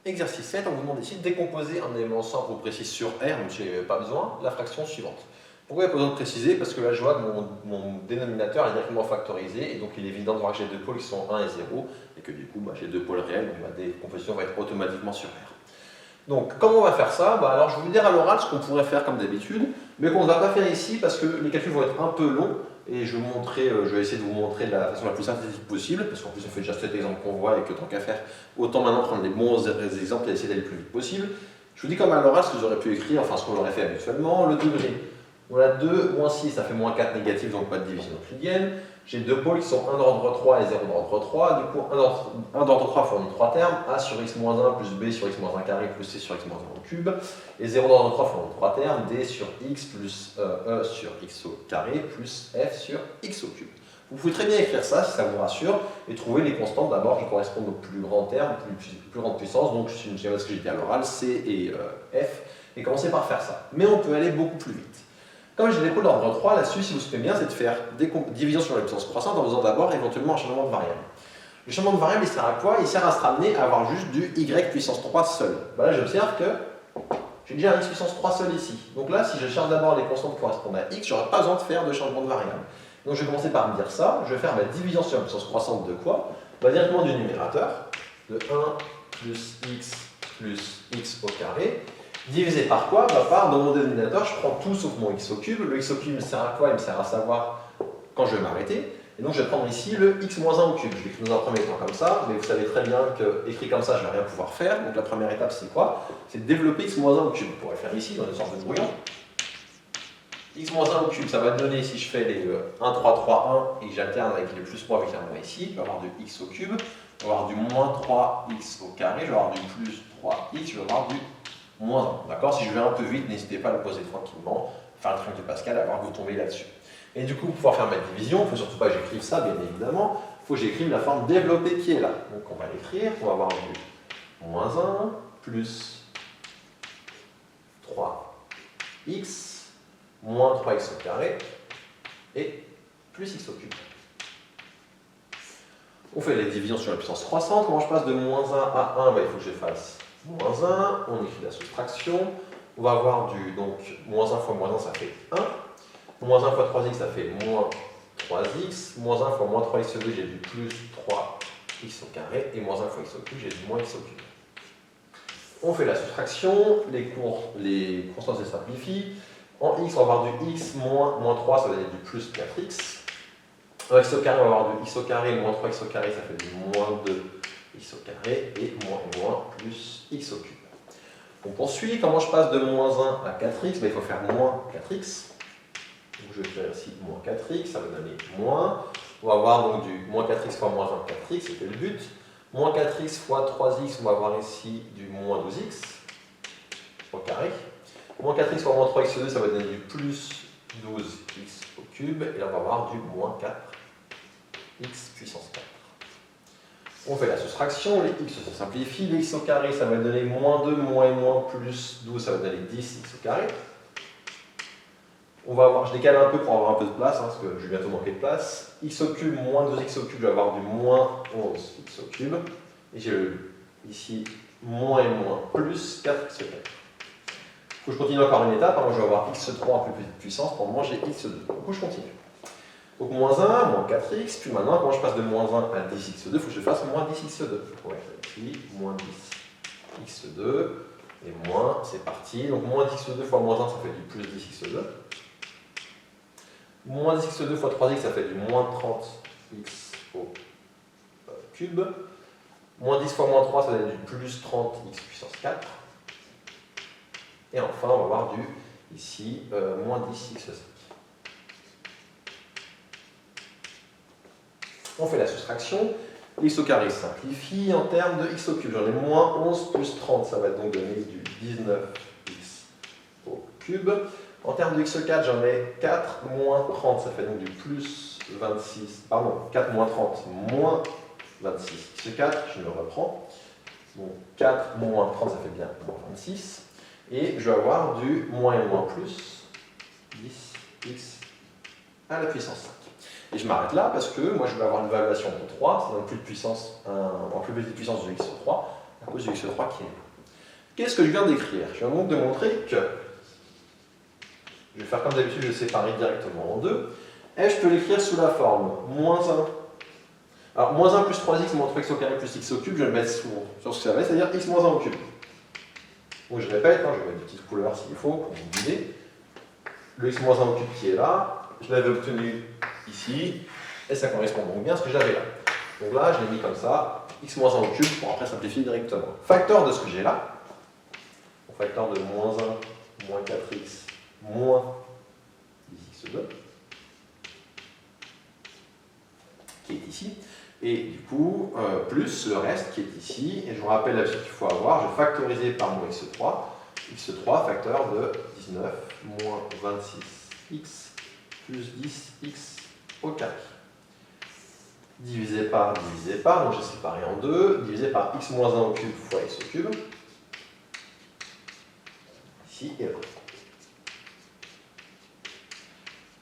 Exercice 7, on vous demande ici de décomposer un élément simple ou précis sur R, donc je n'ai pas besoin, la fraction suivante. Pourquoi il n'y a pas besoin de préciser? Parce que là, je vois que mon dénominateur est directement factorisé, et donc il est évident de voir que j'ai deux pôles qui sont 1 et 0, et que du coup, j'ai deux pôles réels, donc ma décomposition va être automatiquement sur R. Donc, comment on va faire ça? Alors, je vais vous dire à l'oral ce qu'on pourrait faire comme d'habitude, mais qu'on ne va pas faire ici parce que les calculs vont être un peu longs, et je vais essayer de vous montrer de la façon la plus synthétique possible, parce qu'en plus on fait déjà cet exemple qu'on voit et que tant qu'à faire, autant maintenant prendre les bons exemples et essayer d'aller le plus vite possible. Je vous dis comme à l'oral ce que j'aurais pu écrire, enfin ce qu'on aurait fait habituellement, le degré. On a 2, moins 6, ça fait moins 4 négatif, donc pas de division euclidienne. J'ai deux pôles qui sont 1 d'ordre 3 et 0 d'ordre 3. Du coup, 1 d'ordre 3 fournit 3 termes. A sur x moins 1 plus b sur x moins 1 carré plus c sur x moins 1 au cube. Et 0 d'ordre 3 fournit 3 termes. D sur x plus e sur x au carré plus f sur x au cube. Vous pouvez très bien écrire ça si ça vous rassure et trouver les constantes d'abord qui correspondent aux plus grands termes, plus grande puissance. Donc, je sais ce que j'ai dit à l'oral, c et f. Et commencer par faire ça. Mais on peut aller beaucoup plus vite. Comme j'ai des pôles d'ordre 3, l'astuce, si vous souhaitez bien, c'est de faire des divisions sur la puissance croissante en faisant d'abord éventuellement un changement de variable. Le changement de variable, il sert à quoi? Il sert à se ramener à avoir juste du y puissance 3 seul. Là, j'observe que j'ai déjà un x puissance 3 seul ici. Donc là, si je cherche d'abord les constantes qui correspondent à x, je n'aurai pas besoin de faire de changement de variable. Donc je vais commencer par me dire ça. Je vais faire ma division sur la puissance croissante de quoi? Directement du numérateur, de 1 plus x au carré. Divisé par quoi? Par, dans mon dénominateur, je prends tout sauf mon x au cube. Le x au cube me sert à quoi? Il me sert à savoir quand je vais m'arrêter. Et donc je vais prendre ici le x moins 1 au cube. Je l'écris dans un premier temps comme ça, mais vous savez très bien que écrit comme ça, je ne vais rien pouvoir faire. Donc la première étape, c'est quoi? C'est de développer x moins 1 au cube. On pourrait faire ici, dans une sorte de brouillon. X moins 1 au cube, ça va donner, si je fais les 1, 3, 3, 1 et que j'alterne avec les plus 3 avec un moins ici, je vais avoir du x au cube, je vais avoir du moins 3x au carré, je vais avoir du plus 3x, je vais avoir du moins 1. D'accord? Si je vais un peu vite, n'hésitez pas à le poser tranquillement, faire le triangle de Pascal, à voir que vous tombez là-dessus. Et du coup, pour pouvoir faire ma division, il ne faut surtout pas que j'écrive ça, bien évidemment, il faut que j'écrive la forme développée qui est là. Donc on va l'écrire, on va avoir du moins 1 plus 3x moins 3x au carré et plus x au cube. On fait les divisions sur la puissance croissante. Comment je passe de moins 1 à 1? Il faut que je fasse moins 1. On écrit la soustraction. On va avoir du, donc, moins 1 fois moins 1, ça fait 1. Moins 1 fois 3x, ça fait moins 3x. Moins 1 fois moins 3x2, j'ai du plus 3x au carré. Et moins 1 fois x au cube, j'ai du moins x au cube. On fait la soustraction. Les constantes se simplifient. En x, on va avoir du x moins 3, ça va donner du plus 4x. En x au carré, on va avoir du x au carré moins 3x au carré, ça fait du moins 2x au carré, et moins plus x au cube. On poursuit. Comment je passe de moins 1 à 4x? Il faut faire moins 4x. Donc je vais faire ici moins 4x, ça va donner moins. On va avoir donc du moins 4x fois moins 1, 4x, c'était le but. Moins 4x fois 3x, on va avoir ici du moins 12x au carré. Moins 4x fois moins 3x2, ça va donner du plus 12x au cube. Et là, on va avoir du moins 4x puissance 4. On fait la soustraction, les x se simplifient. Les x au carré, ça va donner moins 2, moins et moins, plus 12, ça va donner 10x au carré. On va avoir, je décale un peu pour avoir un peu de place, parce que je vais bientôt manquer de place. X au cube moins 2x au cube, je vais avoir du moins 11x au cube. Et j'ai ici moins et moins, plus 4x au carré. Il faut que je continue encore une étape, moi je vais avoir x3 en plus petite puissance pour manger x2. Du coup je continue. Donc moins 1, moins 4x, puis maintenant quand je passe de moins 1 à 10x2, il faut que je fasse moins 10x2. Ouais, ici, moins 10x2, et moins, c'est parti. Donc moins 10x2 fois moins 1, ça fait du plus 10x2. Moins 10x2 fois 3x, ça fait du moins 30x au cube. Moins 10 fois moins 3, ça donne du plus 30x puissance 4. Et enfin, on va avoir du, ici, moins 10x5. On fait la soustraction. X au carré simplifie en termes de x au cube. J'en ai moins 11 plus 30, ça va donc donner du 19x au cube. En termes de x au 4, j'en ai 4 moins 30, ça fait donc du plus 26, pardon, 4 moins 30, moins 26. X au 4, je me reprends. Donc 4 moins 30, ça fait bien moins 26. Et je vais avoir du moins et moins plus 10x à la puissance 5. Et je m'arrête là parce que moi je vais avoir une valuation de 3, c'est donc plus de puissance, en plus petite puissance de x sur 3. cause du x3 qui est là. Qu'est-ce que je viens d'écrire? Je viens donc de montrer que, je vais faire comme d'habitude, je vais séparer directement en deux, et je peux l'écrire sous la forme moins 1. Alors, moins 1 plus 3x moins 3x au carré plus x au cube, je vais le mettre sur ce que ça va, c'est-à-dire x moins 1 au cube. Donc je répète, je vais mettre des petites couleurs s'il faut pour vous guider. Le x moins 1 au cube qui est là, je l'avais obtenu ici, et ça correspond donc bien à ce que j'avais là. Donc là, je l'ai mis comme ça, x moins 1 au cube, pour après simplifier directement. Facteur de ce que j'ai là, facteur de moins 1, moins 4x, moins 10x2, qui est ici, et du coup, plus le reste qui est ici, et je vous rappelle là ce qu'il faut avoir, je vais factoriser par mon x3 facteur de 19 moins 26x plus 10x au carré. Divisé par, donc j'ai séparé en deux, divisé par x moins 1 au cube fois x au cube, ici et là.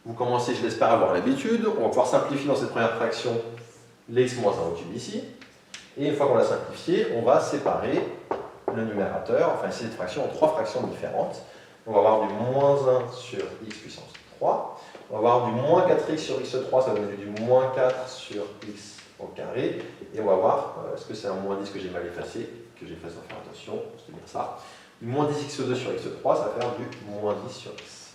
Vous commencez, je l'espère, à avoir l'habitude. On va pouvoir simplifier dans cette première fraction les x moins 1 au cube ici. Et une fois qu'on l'a simplifié, on va séparer le numérateur, enfin ici cette fraction, en trois fractions différentes. On va avoir du moins 1 sur x puissance 3. On va avoir du moins 4x sur x3, ça va donner du moins 4 sur x au carré. Et on va voir, est-ce que c'est un moins 10 que j'ai mal effacé, que j'ai fait sans faire attention, c'est bien ça. Du moins 10x2 sur x3, ça va faire du moins 10 sur x.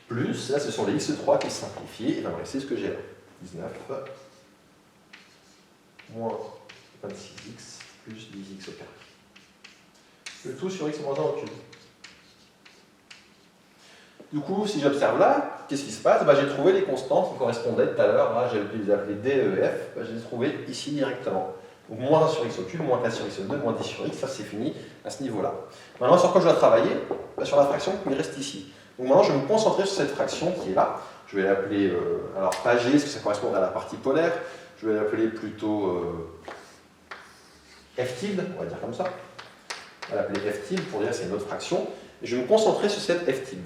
Plus, là ce sont les x3 qui sont simplifiés, et il va me rester ce que j'ai là. 19 moins 26x plus 10x au carré. Le tout sur x moins 1 au cube. Du coup, si j'observe là, qu'est-ce qui se passe? J'ai trouvé les constantes qui correspondaient tout à l'heure, je les appelais D, E, F, je les ai trouvées ici directement. Donc moins 1 sur x au cube, moins 4 sur x2, moins 10 sur x, ça c'est fini à ce niveau-là. Maintenant, sur quoi je dois travailler? Sur la fraction qui me reste ici. Donc maintenant, je vais me concentrer sur cette fraction qui est là. Je vais l'appeler, alors pas G, parce que ça correspond à la partie polaire. Je vais l'appeler plutôt F tilde, on va dire comme ça. On va l'appeler F tilde pour dire que c'est une autre fraction. Et je vais me concentrer sur cette F tilde.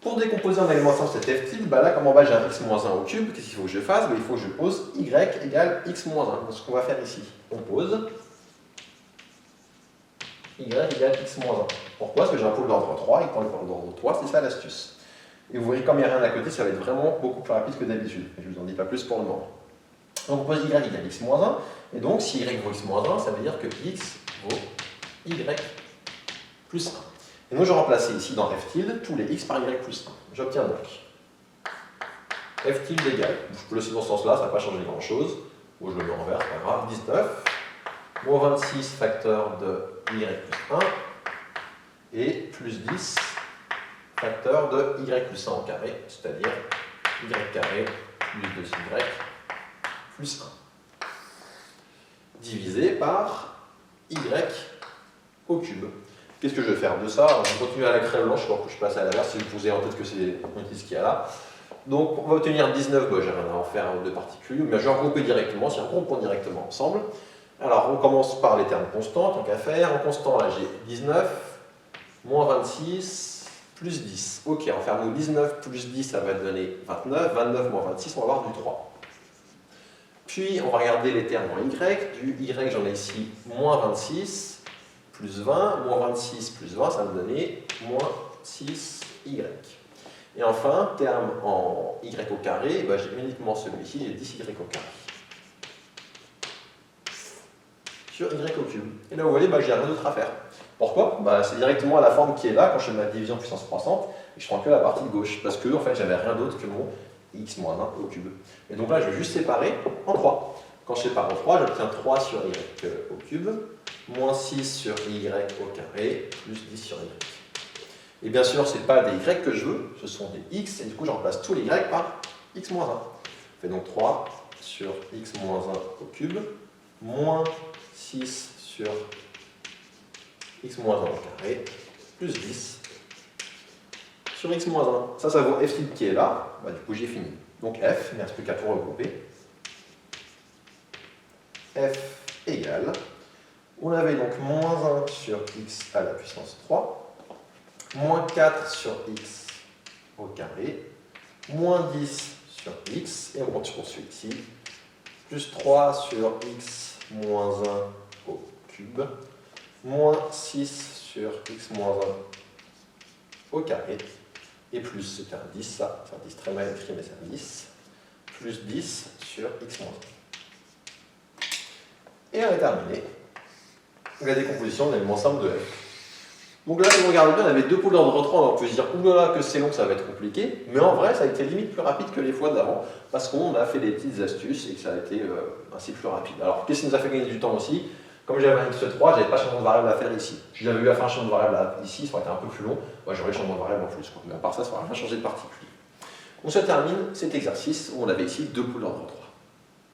Pour décomposer en élément simple cette F tilde, là, comme en bas j'ai un x moins 1 au cube, qu'est-ce qu'il faut que je fasse? Il faut que je pose y égale x moins 1. C'est ce qu'on va faire ici. On pose y égale x moins 1. Pourquoi? Parce que j'ai un pôle d'ordre 3, et quand le pôle d'ordre 3, c'est ça l'astuce. Et vous voyez, comme il n'y a rien à côté, ça va être vraiment beaucoup plus rapide que d'habitude. Je ne vous en dis pas plus pour le moment. Donc on pose y égale x moins 1, et donc si y vaut x moins 1, ça veut dire que x vaut y plus 1. Et donc je vais remplacer ici dans f tilde tous les x par y plus 1. J'obtiens donc f tilde égale, je peux le laisser dans ce sens-là, ça ne va pas changer grand-chose, ou je le mets en vert, c'est pas grave, 19, moins 26 facteur de y plus 1, et plus 10 facteur de y plus 1 au carré, c'est-à-dire y carré plus 2y plus 1, divisé par y au cube. Qu'est-ce que je vais faire de ça? On va continuer à la craie blanche, alors que je passe à l'inverse, si vous posez en tête que c'est ce qu'il y a là. Donc on va obtenir 19, j'ai rien à en faire de particulier, mais je vais regrouper directement, si on regroupons directement ensemble. Alors on commence par les termes constants, tant qu'à faire. En constant, là j'ai 19, moins 26, plus 10. Ok, on va faire nos 19 plus 10, ça va donner 29. 29 moins 26, on va avoir du 3. Puis on va regarder les termes en y. Du y, j'en ai ici moins 26, plus 20, moins 26 plus 20, ça va me donner moins 6y. Et enfin, terme en y au carré, j'ai uniquement celui-ci, j'ai 10y au carré. Sur y au cube. Et là, vous voyez, j'ai rien d'autre à faire. Pourquoi? C'est directement à la forme qui est là quand je fais ma division puissance croissante, et je prends que la partie de gauche, parce que en fait, j'avais rien d'autre que mon x moins 1 au cube. Et donc là, je vais juste séparer en 3. Quand je sépare en 3, j'obtiens 3 sur y au cube, moins 6 sur y au carré, plus 10 sur y. Et bien sûr, ce n'est pas des y que je veux, ce sont des x, et du coup, je remplace tous les y par x moins 1. Ça fait donc 3 sur x moins 1 au cube, moins 6 sur x moins 1 au carré, plus 10 sur x moins 1. Ça vaut f tilde qui est là, du coup j'ai fini. Donc f, il ne reste plus qu'à tout regrouper. F égale, on avait donc moins 1 sur x à la puissance 3, moins 4 sur x au carré, moins 10 sur x, et on poursuit ici, plus 3 sur x moins 1 au cube, cube, moins 6 sur x moins 1 au carré, et plus, c'était un 10 ça, c'est un 10 très mal écrit mais c'est un 10, plus 10 sur x moins 1. Et on a terminé la décomposition de l'élément simple de f. Donc là, si vous regardez bien, on avait deux poules d'ordre 3, on peut se dire, oulala, que c'est long, ça va être compliqué, mais en vrai, ça a été limite plus rapide que les fois d'avant, parce qu'on a fait des petites astuces et que ça a été ainsi plus rapide. Alors, qu'est-ce qui nous a fait gagner du temps aussi? Comme j'avais un x3, j'avais pas de changement de variable à faire ici. Si j'avais eu à faire un changement de variable ici, ça aurait été un peu plus long, moi j'aurais le changement de variable en plus, quoi. Mais à part ça, ça n'aurait rien changé de particulier. On se termine cet exercice où on avait ici deux poules d'ordre 3.